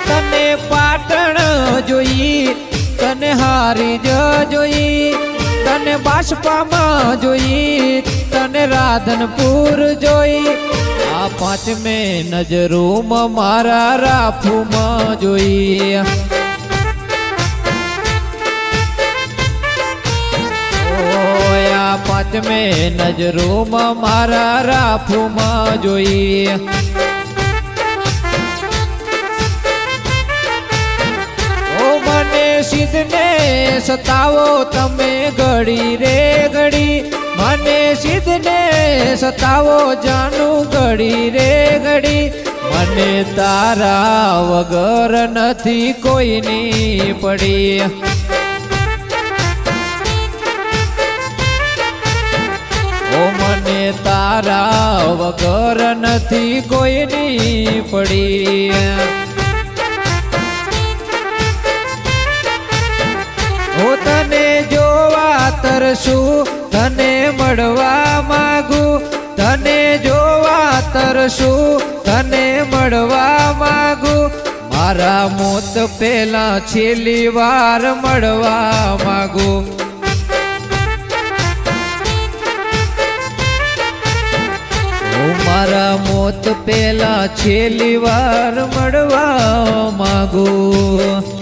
તને પાટણ જોઈ, તને હારી જ જોઈ, તને બાષ્પામાં જોઈ, તને રાધનપુર જોઈ, આ પાંચમે નજરોમાં મારા રાફુમાં જોઈ. ઓયા પાંચમે નજરોમાં મારા રાફુમાં જોઈ. સિદ્ધને સતાવો તમે ઘડી રે ઘડી, મને સિદ્ધને સતાવો જાનું ઘડી રે ઘડી, મને તારા વગર નથી કોઈની પડી. ઓ મને તારા વગર નથી કોઈની પડી. હું તને જોવા તરસું, તને મળવા માગું, તને જોવા તરસું, તને મળવા માગું, મારા મોત પહેલા છેલ્લી વાર મળવા માગું. હું મારા મોત પહેલા છેલ્લી વાર મળવા માગું.